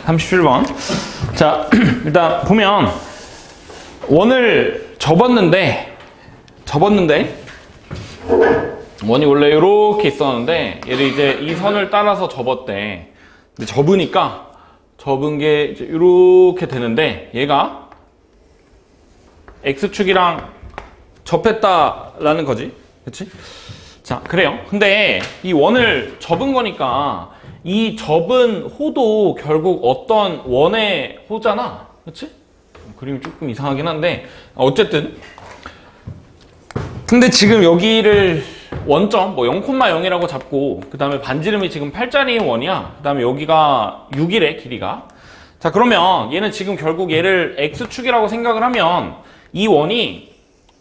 37번. 자, 일단 보면 원을 접었는데 원이 원래 이렇게 있었는데 얘를 이제 이 선을 따라서 접었대. 근데 접은 게 이제 이렇게 되는데 얘가 X축이랑 접했다라는 거지. 그치? 자, 그래요. 근데 이 원을 접은 거니까 이 접은 호도 결국 어떤 원의 호잖아. 그치? 그림이 조금 이상하긴 한데 어쨌든 근데 지금 여기를 원점 뭐 0,0이라고 잡고 그 다음에 반지름이 지금 8짜리 원이야. 그 다음에 여기가 6이래 길이가. 자, 그러면 얘는 지금 결국 얘를 X축이라고 생각을 하면 이 원이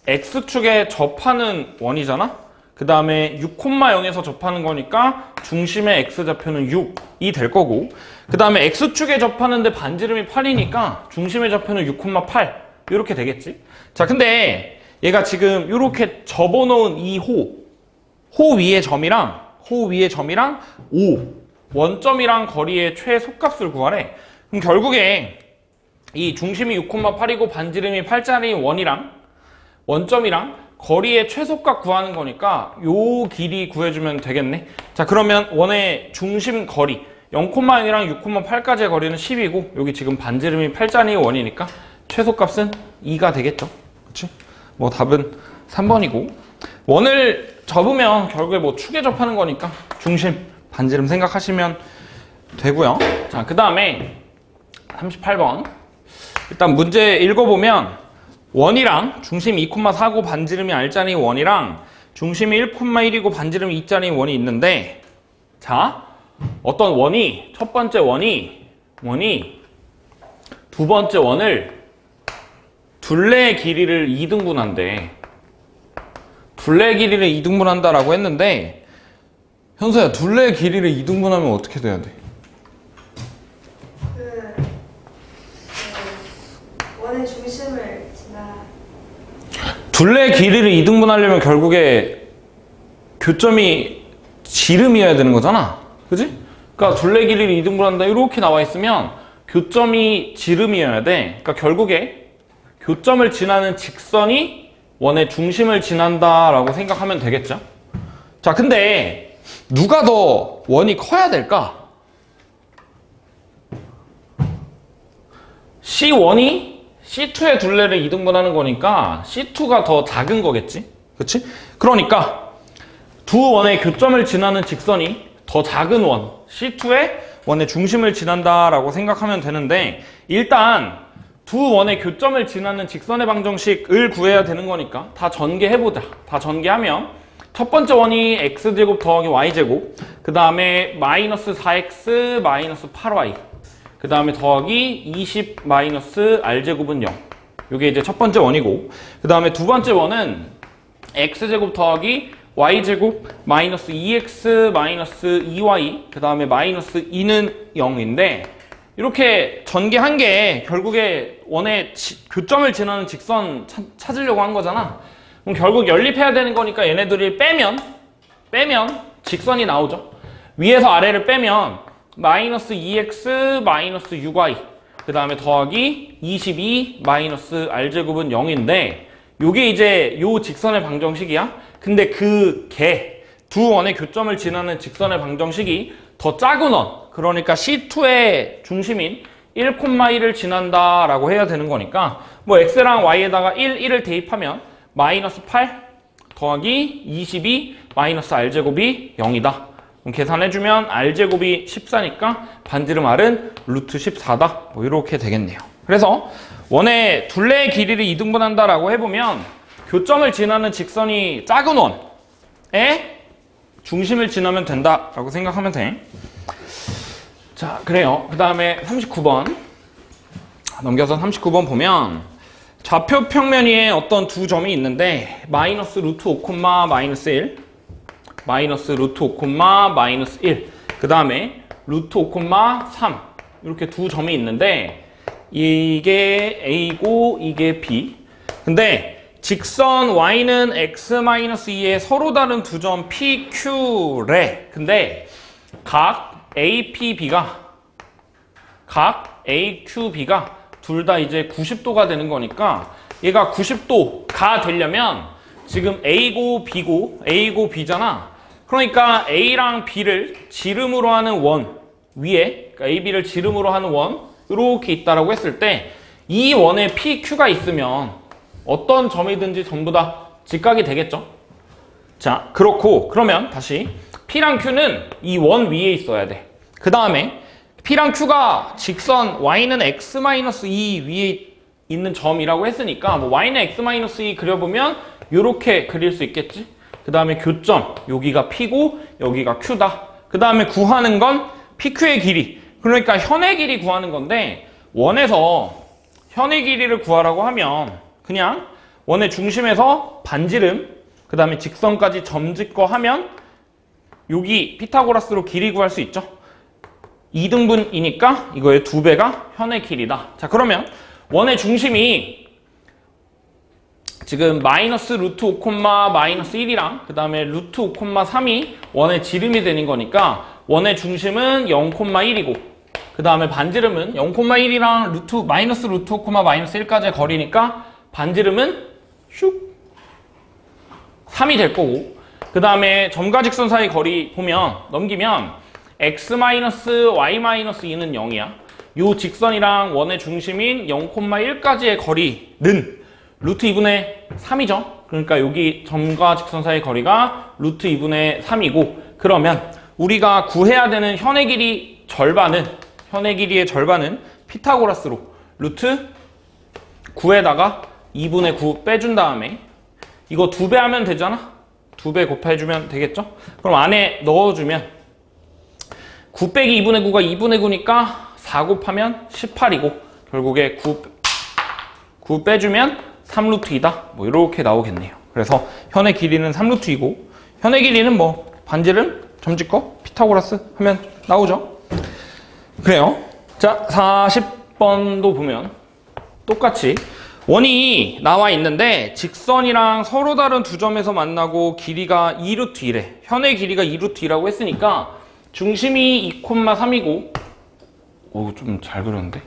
X축에 접하는 원이잖아. 그 다음에 6,0에서 접하는 거니까 중심의 X좌표는 6이 될 거고, 그 다음에 X축에 접하는데 반지름이 8이니까 중심의 좌표는 6,8 이렇게 되겠지. 자, 근데 얘가 지금 이렇게 접어놓은 이 호 위의 점이랑 5 원점이랑 거리의 최소값을 구하래. 그럼 결국에 이 중심이 6,8이고 반지름이 8짜리 원이랑 원점이랑 거리의 최소값 구하는 거니까 요 길이 구해주면 되겠네. 자, 그러면 원의 중심 거리 0,0이랑 6,8까지의 거리는 10이고 여기 지금 반지름이 8짜리 원이니까 최소값은 2가 되겠죠. 그치? 뭐 답은 3번이고, 원을 접으면 결국에 뭐 축에 접하는 거니까 중심, 반지름 생각하시면 되고요. 자, 그 다음에 38번. 일단 문제 읽어보면 원이랑 중심이 2,4고 반지름이 R자리 원이랑 중심이 1,1이고 반지름이 2짜리 원이 있는데, 자, 어떤 원이 첫 번째 원이 두 번째 원을 둘레의 길이를 2등분한대. 둘레의 길이를 2등분한다라고 했는데, 현서야, 둘레의 길이를 2등분하면 어떻게 돼야 돼? 원의 중심을 둘레의 길이를 2등분하려면 결국에 교점이 지름이어야 되는 거잖아. 그지? 그러니까 둘레 길이를 2등분한다 이렇게 나와 있으면 교점이 지름이어야 돼. 그러니까 결국에 교점을 지나는 직선이 원의 중심을 지난다라고 생각하면 되겠죠. 자, 근데 누가 더 원이 커야 될까? C1이 C2의 둘레를 2등분하는 거니까 C2가 더 작은 거겠지? 그치? 그러니까 두 원의 교점을 지나는 직선이 더 작은 원 C2의 원의 중심을 지난다라고 생각하면 되는데, 일단 두 원의 교점을 지나는 직선의 방정식을 구해야 되는 거니까 다 전개해보자. 다 전개하면 첫 번째 원이 x제곱 더하기 y제곱, 그 다음에 마이너스 4x 마이너스 8y, 그 다음에 더하기 20 마이너스 r제곱은 0. 이게 이제 첫 번째 원이고, 그 다음에 두 번째 원은 x제곱 더하기 y제곱 마이너스 2x 마이너스 2y, 그 다음에 마이너스 2는 0인데, 이렇게 전개한 게 결국에 원의 교점을 지나는 직선 찾으려고 한 거잖아. 그럼 결국 연립해야 되는 거니까 얘네들이 빼면 직선이 나오죠. 위에서 아래를 빼면 마이너스 2x 마이너스 6y, 그 다음에 더하기 22 마이너스 r제곱은 0인데, 요게 이제 요 직선의 방정식이야. 근데 두 원의 교점을 지나는 직선의 방정식이 더 작은 원, 그러니까 C2의 중심인 1,1을 지난다 라고 해야 되는 거니까 뭐 x랑 y에다가 1을 대입하면 마이너스 8 더하기 22 마이너스 r제곱이 0이다. 그럼 계산해주면 r제곱이 14니까 반지름 r은 루트 14다. 뭐 이렇게 되겠네요. 그래서 원의 둘레의 길이를 2등분한다 라고 해보면 교점을 지나는 직선이 작은 원에 중심을 지나면 된다 라고 생각하면 돼. 자, 그래요. 그 다음에 39번 넘겨서 39번 보면 좌표 평면 위에 어떤 두 점이 있는데 마이너스 루트 5, 마이너스 1, 마이너스 루트 5, 마이너스 1, 그 다음에 루트 5, 3 이렇게 두 점이 있는데 이게 A고 이게 B. 근데 직선 Y는 X-2에 서로 다른 두 점 PQ래. 근데 각 A, P, B가 각 A, Q, B가 둘 다 이제 90도가 되는 거니까 얘가 90도가 되려면 지금 A고 B고 A고 B잖아. 그러니까 A랑 B를 지름으로 하는 원 위에, 그러니까 A, B를 지름으로 하는 원 이렇게 있다라고 했을 때 이 원에 P, Q가 있으면 어떤 점이든지 전부 다 직각이 되겠죠. 자, 그렇고 그러면 다시 P랑 Q는 이 원 위에 있어야 돼. 그 다음에 P랑 Q가 직선 Y는 X-2 위에 있는 점이라고 했으니까 뭐 Y는 X-2 그려보면 이렇게 그릴 수 있겠지. 그 다음에 교점 여기가 P고 여기가 Q다. 그 다음에 구하는 건 PQ의 길이, 그러니까 현의 길이 구하는 건데 원에서 현의 길이를 구하라고 하면 그냥 원의 중심에서 반지름 그 다음에 직선까지 점 짓고 하면 여기 피타고라스로 길이 구할 수 있죠. 2등분이니까 이거의 2배가 현의 길이다. 자, 그러면 원의 중심이 지금 마이너스 루트 5, 마이너스 1이랑 그 다음에 루트 5, 3이 원의 지름이 되는 거니까 원의 중심은 0,1이고 그 다음에 반지름은 0,1이랑 마이너스 루트 5, 마이너스 1까지의 거리니까 반지름은 슉 3이 될 거고, 그 다음에 점과 직선 사이 거리 보면 넘기면 x-y-2는 0이야. 요 직선이랑 원의 중심인 0,1까지의 거리는 루트 2분의 3이죠. 그러니까 여기 점과 직선 사이 거리가 루트 2분의 3이고, 그러면 우리가 구해야 되는 현의 길이 현의 길이의 절반은 피타고라스로 루트 9에다가 2분의 9 빼준 다음에 이거 2배 하면 되잖아. 2배 곱해주면 되겠죠. 그럼 안에 넣어주면 9 빼기 2분의 9가 2분의 9니까 4 곱하면 18이고 결국에 9 빼주면 3루트 2다. 뭐 이렇게 나오겠네요. 그래서 현의 길이는 3루트 2고 현의 길이는 뭐 반지름 점짓거 피타고라스 하면 나오죠. 그래요. 자, 40번도 보면 똑같이 원이 나와 있는데 직선이랑 서로 다른 두 점에서 만나고 길이가 2루트 1에 현의 길이가 2루트 2라고 했으니까 중심이 2,3이고 좀 잘 그렸는데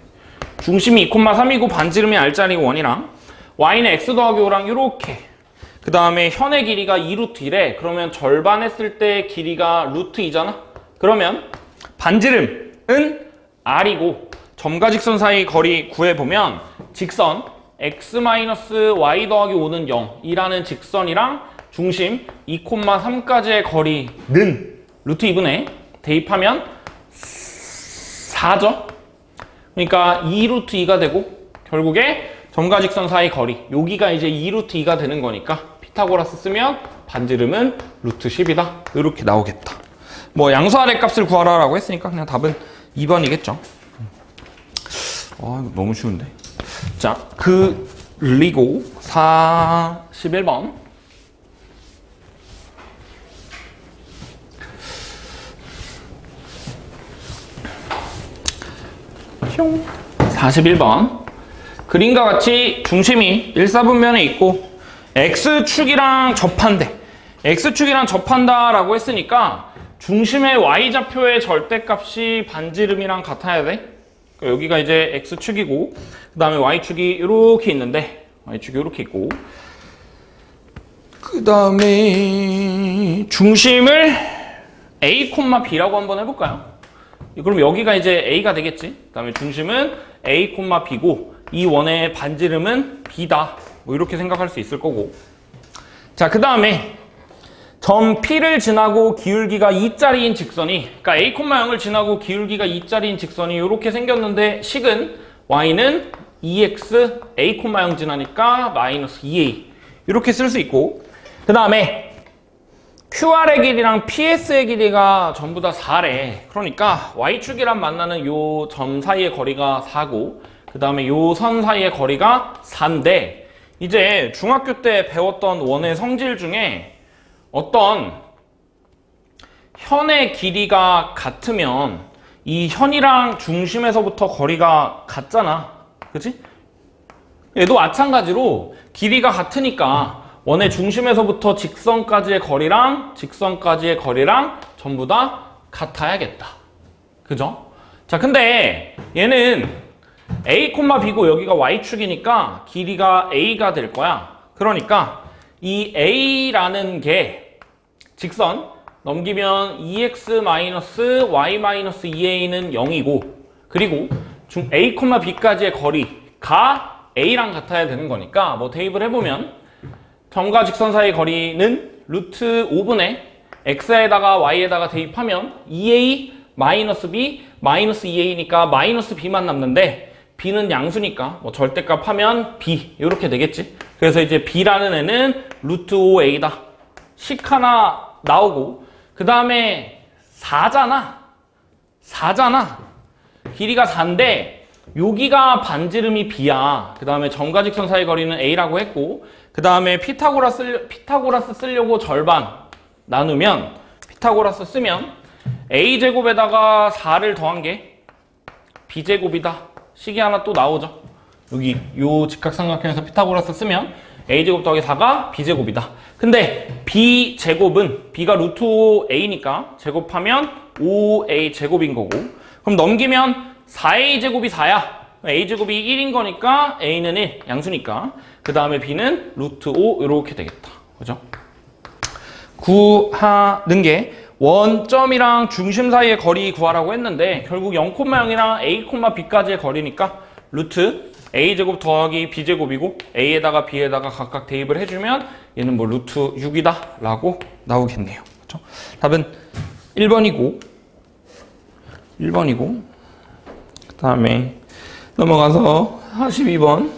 중심이 2,3이고 반지름이 R자리고 원이랑 Y는 X 더하기 5랑 이렇게, 그 다음에 현의 길이가 2루트 1에 그러면 절반 했을 때 길이가 루트 2잖아. 그러면 반지름은 R이고 점과 직선 사이 거리 구해보면 직선 x-y 더하기 5는 0이라는 직선이랑 중심 2,3까지의 거리는 루트 2분의 대입하면 4죠. 그러니까 2루트 2가 되고 결국에 점과 직선 사이 거리 여기가 이제 2루트 2가 되는 거니까 피타고라스 쓰면 반지름은 루트 10이다. 이렇게 나오겠다. 뭐 양수 아래 값을 구하라 라고 했으니까 그냥 답은 2번이겠죠. 이거 너무 쉬운데. 자, 그리고 41번. 41번. 그림과 같이 중심이 1사분면에 있고 X축이랑 접한대. X축이랑 접한다라고 했으니까 중심의 Y좌표의 절대값이 반지름이랑 같아야 돼. 그러니까 여기가 이제 X축이고 그 다음에 Y축이 이렇게 있는데 Y축이 이렇게 있고 그 다음에 중심을 A, B라고 한번 해볼까요? 그럼 여기가 이제 A가 되겠지. 그 다음에 중심은 A, B고 이 원의 반지름은 B다. 뭐 이렇게 생각할 수 있을 거고. 자, 그 다음에 점 P를 지나고 기울기가 2짜리인 직선이, 그러니까 A, 0을 지나고 기울기가 2짜리인 직선이 이렇게 생겼는데 식은 Y는 2x A, 0 지나니까 마이너스 2a 이렇게 쓸 수 있고, 그 다음에 QR의 길이랑 PS의 길이가 전부 다 4래. 그러니까 Y축이랑 만나는 요 점 사이의 거리가 4고 그 다음에 요 선 사이의 거리가 4인데 이제 중학교 때 배웠던 원의 성질 중에 어떤 현의 길이가 같으면 이 현이랑 중심에서부터 거리가 같잖아. 그치? 얘도 마찬가지로 길이가 같으니까 원의 중심에서부터 직선까지의 거리랑 직선까지의 거리랑 전부 다 같아야겠다. 그죠? 자, 근데 얘는 A, B고 여기가 Y축이니까 길이가 A가 될 거야. 그러니까 이 A라는 게 직선 넘기면 2x-y-2a는 0이고 그리고 A, B까지의 거리가 A랑 같아야 되는 거니까 뭐 대입을 해보면 점과 직선 사이의 거리는 루트 5분의 x에다가 y에다가 대입하면 2a 마이너스 b 마이너스 2a니까 마이너스 b만 남는데 b는 양수니까 뭐 절대값 하면 b 이렇게 되겠지. 그래서 이제 b라는 애는 루트 5a다. 식 하나 나오고 그 다음에 4잖아. 길이가 4인데 여기가 반지름이 b야. 그 다음에 점과 직선 사이 거리는 a라고 했고 그 다음에 피타고라스 쓰려고 절반 나누면 피타고라스 쓰면 a제곱에다가 4를 더한 게 b제곱이다. 식이 하나 또 나오죠. 여기 요 직각삼각형에서 피타고라스 쓰면 a제곱 더하기 4가 b제곱이다. 근데 b제곱은 b가 루트 5a니까 제곱하면 5a제곱인 거고 그럼 넘기면 4a제곱이 4야. a제곱이 1인 거니까 a는 1, 양수니까 그 다음에 b는 루트 5 이렇게 되겠다. 그죠? 구하는 게 원점이랑 중심 사이의 거리 구하라고 했는데 결국 0,0이랑 a, b까지의 거리니까 루트 a제곱 더하기 b제곱이고 a에다가 b에다가 각각 대입을 해주면 얘는 뭐 루트 6이다 라고 나오겠네요. 그렇죠? 답은 1번이고 그 다음에 넘어가서 42번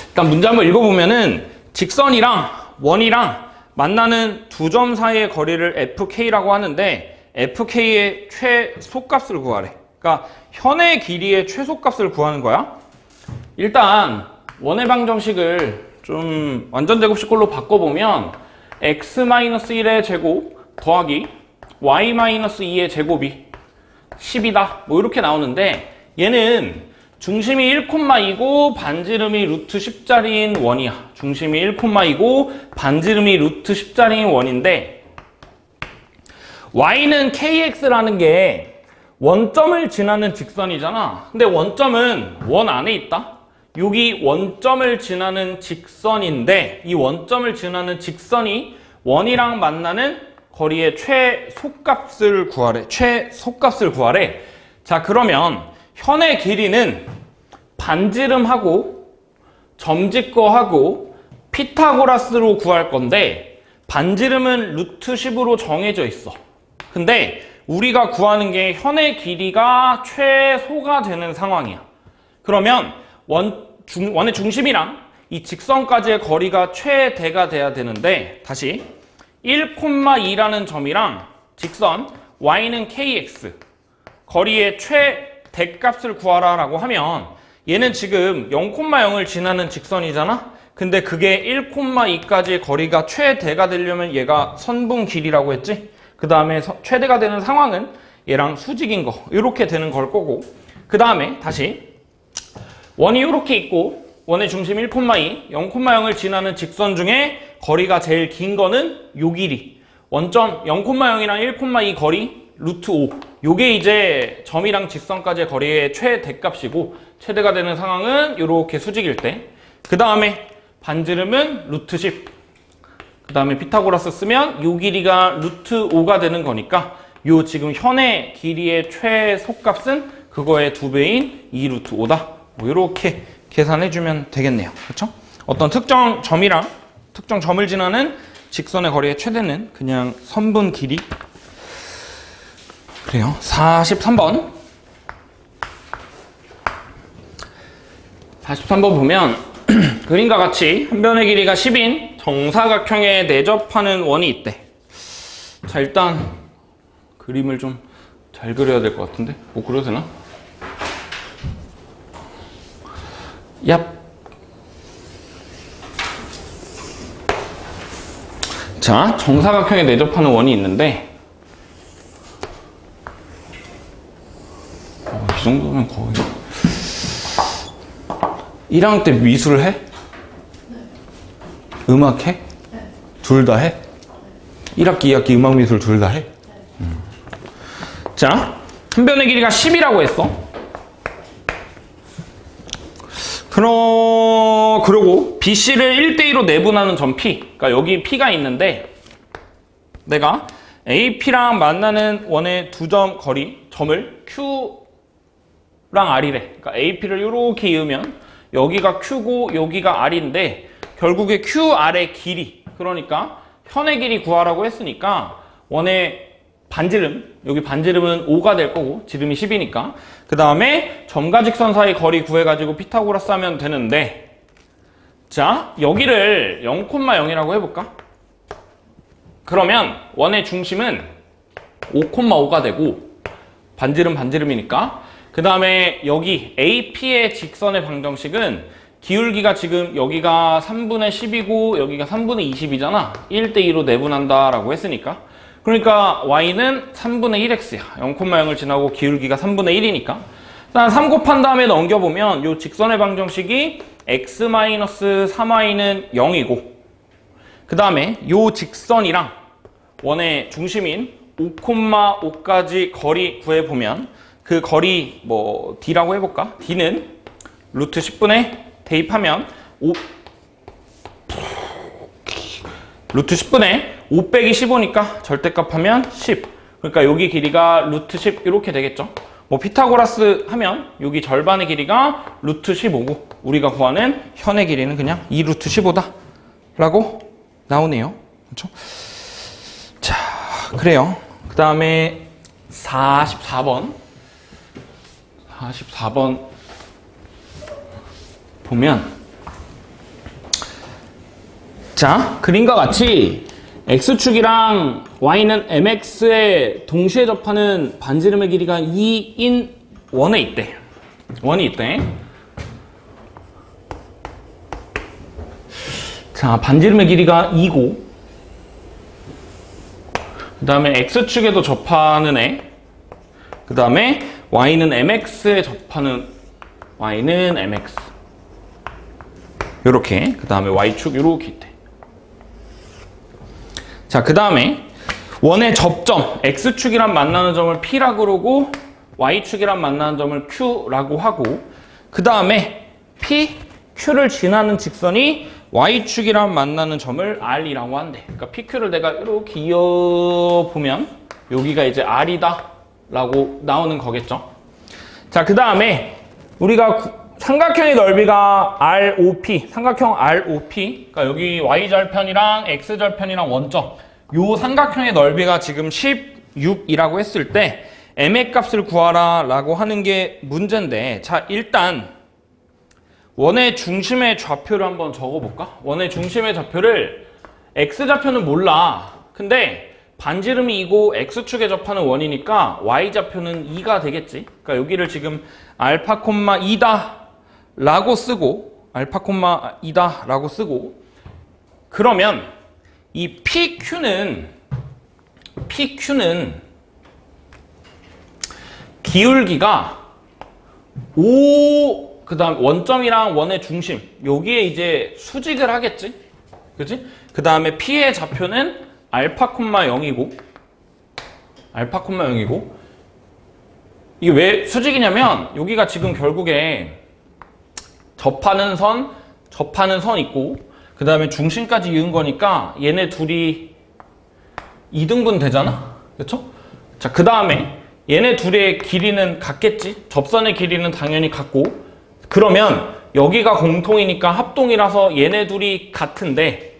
일단 문제 한번 읽어보면은 직선이랑 원이랑 만나는 두 점 사이의 거리를 FK라고 하는데 FK의 최소값을 구하래. 그러니까 현의 길이의 최소값을 구하는 거야. 일단 원의 방정식을 좀 완전 제곱식꼴로 바꿔보면 x-1의 제곱 더하기 y-2의 제곱이 10이다. 뭐 이렇게 나오는데 얘는 중심이 1,2고 반지름이 루트 10짜리인 원이야. 중심이 1,2고 반지름이 루트 10짜리인 원인데 y는 kx라는 게 원점을 지나는 직선이잖아. 근데 원점은 원 안에 있다. 여기 원점을 지나는 직선인데 이 원점을 지나는 직선이 원이랑 만나는 거리의 최소값을 구하래. 자, 그러면 현의 길이는 반지름하고 점직거하고 피타고라스로 구할 건데 반지름은 루트 10으로 정해져 있어. 근데 우리가 구하는 게 현의 길이가 최소가 되는 상황이야. 그러면 원의 중심이랑 이 직선까지의 거리가 최대가 돼야 되는데 다시 1,2라는 점이랑 직선 y는 kx 거리의 최대값을 구하라 라고 하면 얘는 지금 0,0을 지나는 직선이잖아. 근데 그게 1,2까지의 거리가 최대가 되려면 얘가 선분 길이라고 했지. 그 다음에 최대가 되는 상황은 얘랑 수직인 거 이렇게 되는 걸 거고 그 다음에 다시 원이 이렇게 있고 원의 중심 1,2, 0,0을 지나는 직선 중에 거리가 제일 긴 거는 요 길이. 원점 0,0이랑 1,2 거리 루트 5. 요게 이제 점이랑 직선까지의 거리의 최대값이고 최대가 되는 상황은 이렇게 수직일 때. 그 다음에 반지름은 루트 10. 그 다음에 피타고라스 쓰면 요 길이가 루트 5가 되는 거니까 요 지금 현의 길이의 최소값은 그거의 2배인 2 루트 5다. 뭐 이렇게 계산해주면 되겠네요. 그렇죠? 어떤 특정 점이랑 특정 점을 지나는 직선의 거리의 최대는 그냥 선분 길이. 그래요. 43번. 43번 보면 그림과 같이 한 변의 길이가 10인 정사각형에 내접하는 원이 있대. 자, 일단 그림을 좀 잘 그려야 될 것 같은데 뭐 그려도 되나? 얍. 자, 정사각형에 내접하는 원이 있는데 이 정도면 거의 1학년 때 미술 해? 네. 음악 해? 네. 둘 다 해? 1학기, 2학기 음악 미술 둘 다 해? 자, 한 변의 길이가 10이라고 했어. 그리고 BC를 1대2로 내분하는 점 P. 그러니까 여기 P가 있는데 내가 AP랑 만나는 원의 두 점 거리, 점을 Q랑 R이래. 그러니까 AP를 이렇게 이으면 여기가 Q고 여기가 R인데 결국에 QR의 길이, 그러니까 현의 길이 구하라고 했으니까 원의 반지름, 여기 반지름은 5가 될 거고 지름이 10이니까 그 다음에 점과 직선 사이 거리 구해가지고 피타고라스 하면 되는데, 자 여기를 0,0이라고 해볼까? 그러면 원의 중심은 5,5가 되고 반지름이니까 그 다음에 여기 AP의 직선의 방정식은 기울기가 지금 여기가 3분의 10이고 여기가 3분의 20이잖아. 1대2로 내분한다 라고 했으니까, 그러니까 y는 3분의 1x야. 0,0을 지나고 기울기가 3분의 1이니까 일단 3 곱한 다음에 넘겨보면 이 직선의 방정식이 x-3y는 0이고 그 다음에 이 직선이랑 원의 중심인 5,5까지 거리 구해보면 그 거리 뭐 d라고 해볼까? d는 루트 10분에 대입하면 루트 10분에 5 빼기 15니까 절대값 하면 10. 그러니까 여기 길이가 루트 10 이렇게 되겠죠. 뭐 피타고라스 하면 여기 절반의 길이가 루트 15고 우리가 구하는 현의 길이는 그냥 2 루트 15다 라고 나오네요. 그렇죠? 자, 그래요. 그 다음에 44번 보면, 자 그림과 같이 x축이랑 y는 mx에 동시에 접하는 반지름의 길이가 2인 원이 있대. 자 반지름의 길이가 2고 그 다음에 x축에도 접하는 애, 그 다음에 y는 mx에 접하는 y는 mx 요렇게, 그 다음에 y축 요렇게 있대. 자, 그 다음에 원의 접점, x축이랑 만나는 점을 P라고 그러고 y축이랑 만나는 점을 Q라고 하고 그 다음에 P, Q를 지나는 직선이 y축이랑 만나는 점을 R이라고 한대. 그러니까 PQ를 내가 이렇게 이어보면 여기가 이제 R이다 라고 나오는 거겠죠. 자, 그 다음에 우리가 삼각형의 넓이가 ROP, 삼각형 ROP, 그러니까 여기 Y절편이랑 X절편이랑 원점, 요 삼각형의 넓이가 지금 16이라고 했을 때 M의 값을 구하라 라고 하는 게 문제인데, 자 일단 원의 중심의 좌표를 한번 적어볼까? 원의 중심의 좌표를 X좌표는 몰라. 근데 반지름이 2고 X축에 접하는 원이니까 Y좌표는 2가 되겠지. 그러니까 여기를 지금 알파, 2다 라고 쓰고 알파, 2다 라고 쓰고, 그러면 이 PQ는 기울기가 5, 그 다음 원점이랑 원의 중심 여기에 이제 수직을 하겠지, 그치? 그 다음에 P의 좌표는 알파, 0이고 이게 왜 수직이냐면 여기가 지금 결국에 접하는 선 있고 그 다음에 중심까지 이은 거니까 얘네 둘이 2등분 되잖아, 그쵸? 자, 그 다음에 얘네 둘의 길이는 같겠지? 접선의 길이는 당연히 같고, 그러면 여기가 공통이니까 합동이라서 얘네 둘이 같은데,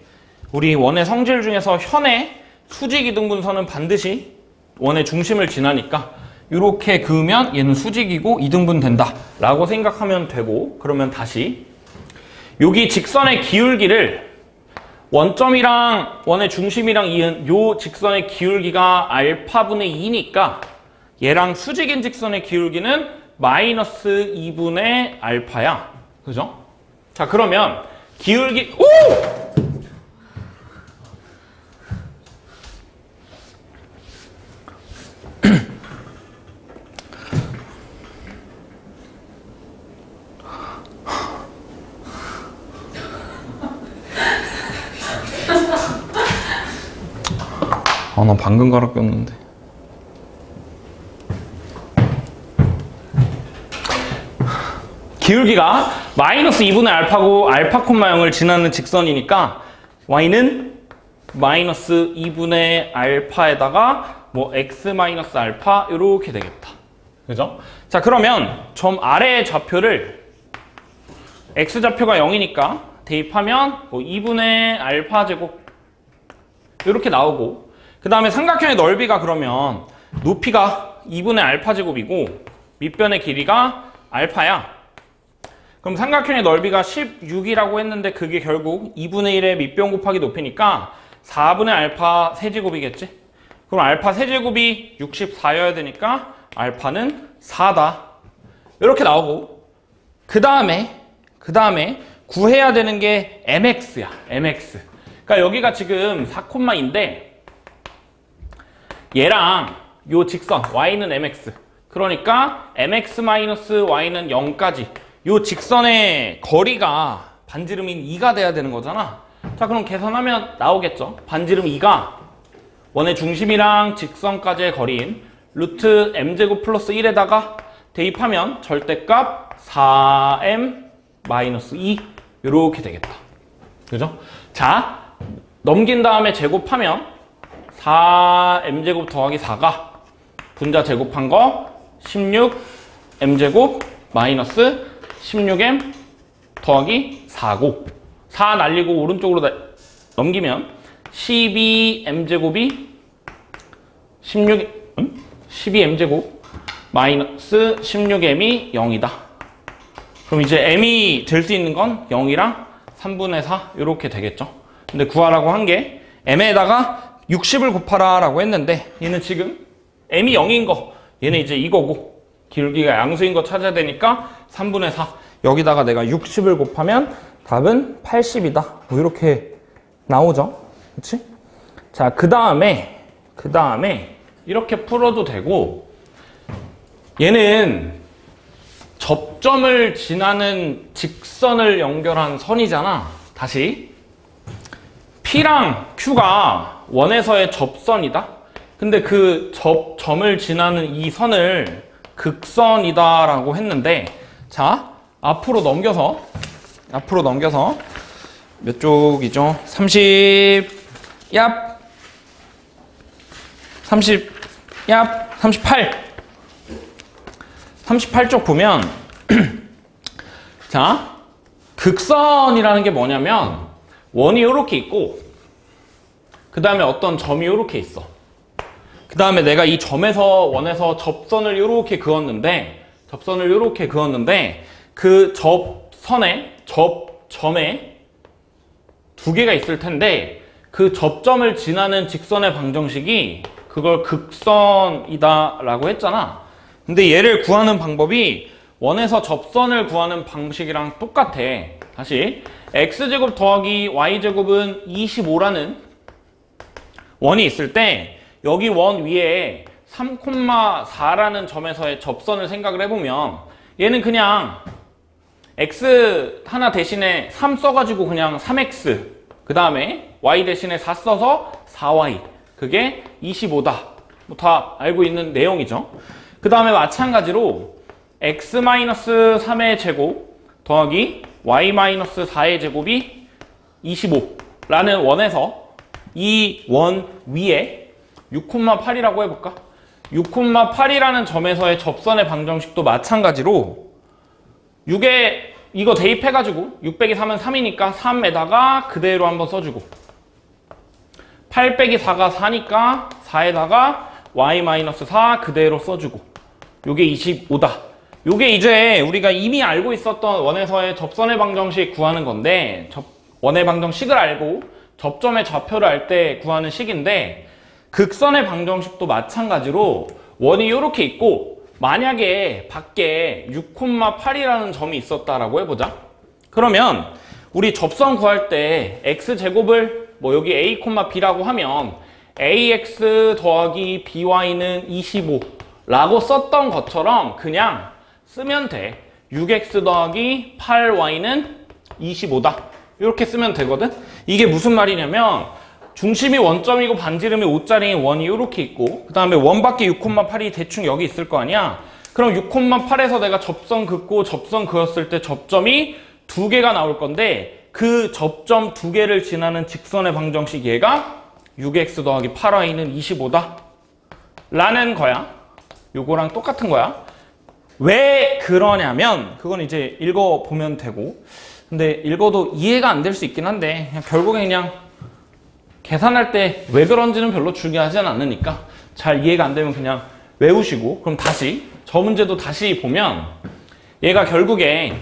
우리 원의 성질 중에서 현의 수직 이등분선은 반드시 원의 중심을 지나니까 이렇게 그으면 얘는 수직이고 2등분 된다 라고 생각하면 되고, 그러면 다시 여기 직선의 기울기를 원점이랑 원의 중심이랑 이은 요 직선의 기울기가 알파분의 2니까 얘랑 수직인 직선의 기울기는 마이너스 2분의 알파야. 그죠? 자, 그러면 기울기, 오! 아, 나 방금 갈아 꼈는데. 기울기가 마이너스 2분의 알파고 알파 콤마 0을 지나는 직선이니까 y는 마이너스 2분의 알파에다가 뭐 x 마이너스 알파 이렇게 되겠다. 그죠? 자, 그러면 점 아래의 좌표를 x좌표가 0이니까 대입하면 뭐 2분의 알파 제곱 이렇게 나오고, 그 다음에 삼각형의 넓이가 그러면 높이가 2분의 알파 제곱이고 밑변의 길이가 알파야. 그럼 삼각형의 넓이가 16이라고 했는데 그게 결국 2분의 1의 밑변 곱하기 높이니까 4분의 알파 세제곱이겠지? 그럼 알파 세제곱이 64여야 되니까 알파는 4다. 이렇게 나오고, 그 다음에 구해야 되는 게 mx야. mx. 그러니까 여기가 지금 4콤마인데 얘랑 요 직선 y는 mx. 그러니까 mx-y는 0까지 요 직선의 거리가 반지름인 2가 돼야 되는 거잖아. 자, 그럼 계산하면 나오겠죠. 반지름 2가 원의 중심이랑 직선까지의 거리인 루트 m제곱 플러스 1에다가 대입하면 절대값 4m-2 이렇게 되겠다. 그죠? 자, 넘긴 다음에 제곱하면 4m제곱 더하기 4가 분자 제곱한 거 16m제곱 마이너스 16m 더하기 4고, 4 날리고 오른쪽으로 넘기면 12m제곱이 12m제곱 마이너스 16m이 0이다. 그럼 이제 m이 될 수 있는 건 0이랑 3분의 4 이렇게 되겠죠. 근데 구하라고 한 게 m에다가 60을 곱하라 라고 했는데 얘는 지금 m이 0인 거, 얘는 이제 이거고 기울기가 양수인 거 찾아야 되니까 3분의 4 여기다가 내가 60을 곱하면 답은 80이다. 뭐 이렇게 나오죠. 그치? 자, 그 다음에 이렇게 풀어도 되고, 얘는 접점을 지나는 직선을 연결한 선이잖아. 다시 P랑 Q가 원에서의 접선이다. 근데 그 점을 지나는 이 선을 극선이다 라고 했는데, 자, 앞으로 넘겨서 몇 쪽이죠? 38쪽 보면 자, 극선이라는 게 뭐냐면 원이 이렇게 있고 그 다음에 어떤 점이 이렇게 있어. 그 다음에 내가 이 점에서 원에서 접선을 이렇게 그었는데 그 점에 두 개가 있을 텐데 그 접점을 지나는 직선의 방정식이 그걸 극선이다 라고 했잖아. 근데 얘를 구하는 방법이 원에서 접선을 구하는 방식이랑 똑같아. 다시 x제곱 더하기 y제곱은 25라는 원이 있을 때 여기 원 위에 3,4라는 점에서의 접선을 생각을 해보면 얘는 그냥 x 하나 대신에 3 써가지고 그냥 3x, 그 다음에 y 대신에 4 써서 4y, 그게 25다. 뭐 다 알고 있는 내용이죠. 그 다음에 마찬가지로 x-3의 제곱 더하기 y-4의 제곱이 25라는 원에서 이 원 위에 6,8이라고 해볼까? 6,8이라는 점에서의 접선의 방정식도 마찬가지로 6에 이거 대입해가지고 6 빼기 3은 3이니까 3에다가 그대로 한번 써주고 8 빼기 4가 4니까 4에다가 y-4 그대로 써주고 요게 25다. 요게 이제 우리가 이미 알고 있었던 원에서의 접선의 방정식 구하는 건데 원의 방정식을 알고 접점의 좌표를 알 때 구하는 식인데 극선의 방정식도 마찬가지로 원이 이렇게 있고 만약에 밖에 6,8이라는 점이 있었다라고 해보자. 그러면 우리 접선 구할 때 x제곱을 뭐 여기 a, b라고 하면 ax 더하기 by는 25라고 썼던 것처럼 그냥 쓰면 돼. 6x 더하기 8y는 25다. 이렇게 쓰면 되거든. 이게 무슨 말이냐면 중심이 원점이고 반지름이 5짜리인 원이 이렇게 있고 그 다음에 원 밖에 6,8이 대충 여기 있을 거 아니야. 그럼 6,8에서 내가 접선 긋고 접선 그었을 때 접점이 2개가 나올 건데 그 접점 2개를 지나는 직선의 방정식 얘가 6x 더하기 8y는 25다 라는 거야. 요거랑 똑같은 거야. 왜 그러냐면 그건 이제 읽어보면 되고, 근데 읽어도 이해가 안 될 수 있긴 한데 그냥 결국에 그냥 계산할 때 왜 그런지는 별로 중요하진 않으니까 잘 이해가 안 되면 그냥 외우시고, 그럼 다시 저 문제도 다시 보면 얘가 결국에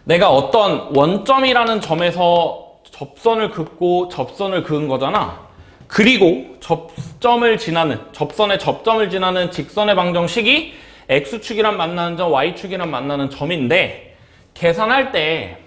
내가 어떤 원점이라는 점에서 접선을 긋고 접선을 그은 거잖아. 그리고 접점을 지나는, 접선의 접점을 지나는 직선의 방정식이 x축이랑 만나는 점, y축이랑 만나는 점인데 계산할 때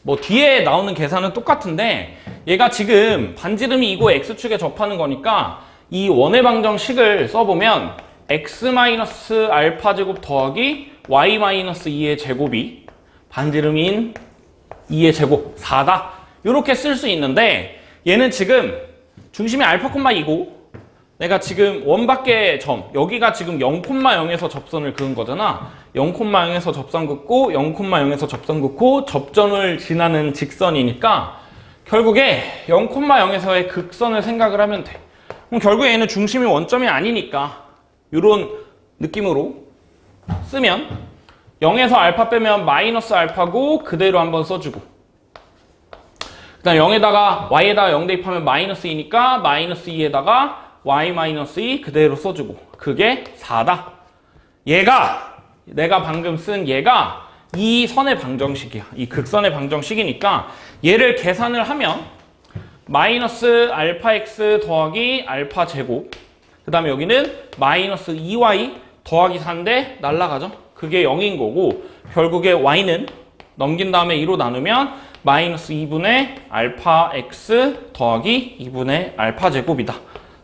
뭐 뒤에 나오는 계산은 똑같은데 얘가 지금 반지름이 이고 x축에 접하는 거니까 이 원의 방정식을 써보면 x-알파 제곱 더하기 y-2의 제곱이 반지름인 2의 제곱 4다 이렇게 쓸 수 있는데, 얘는 지금 중심이 알파, 2고 내가 지금 원밖의 점, 여기가 지금 0,0에서 접선을 그은 거잖아. 0,0에서 접선 긋고 0,0에서 접선 긋고 접점을 지나는 직선이니까 결국에 0,0에서의 극선을 생각을 하면 돼. 그럼 결국에 얘는 중심이 원점이 아니니까 이런 느낌으로 쓰면 0에서 알파 빼면 마이너스 알파고 그대로 한번 써주고, 그 다음 0에다가 y에다가 0 대입하면 마이너스 2니까 마이너스 2에다가 y-2 그대로 써주고 그게 4다. 얘가 내가 방금 쓴 얘가 이 선의 방정식이야. 이 극선의 방정식이니까 얘를 계산을 하면 마이너스 알파 x 더하기 알파 제곱, 그 다음에 여기는 마이너스 2y 더하기 4인데 날라가죠. 그게 0인 거고 결국에 y는 넘긴 다음에 2로 나누면 마이너스 2분의 알파 x 더하기 2분의 알파 제곱이다.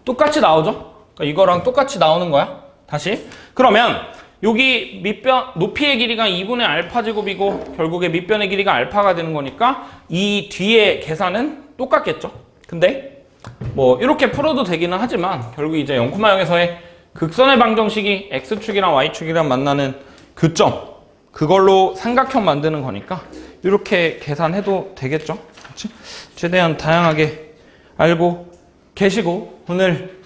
똑같이 나오죠? 그러니까 이거랑 똑같이 나오는 거야. 다시. 그러면 여기 밑변, 높이의 길이가 2분의 알파 제곱이고 결국에 밑변의 길이가 알파가 되는 거니까 이 뒤에 계산은 똑같겠죠? 근데 뭐 이렇게 풀어도 되기는 하지만 결국 이제 0,0에서의 극선의 방정식이 x축이랑 y축이랑 만나는 교점, 그걸로 삼각형 만드는 거니까 이렇게 계산해도 되겠죠? 그렇지? 최대한 다양하게 알고 계시고 오늘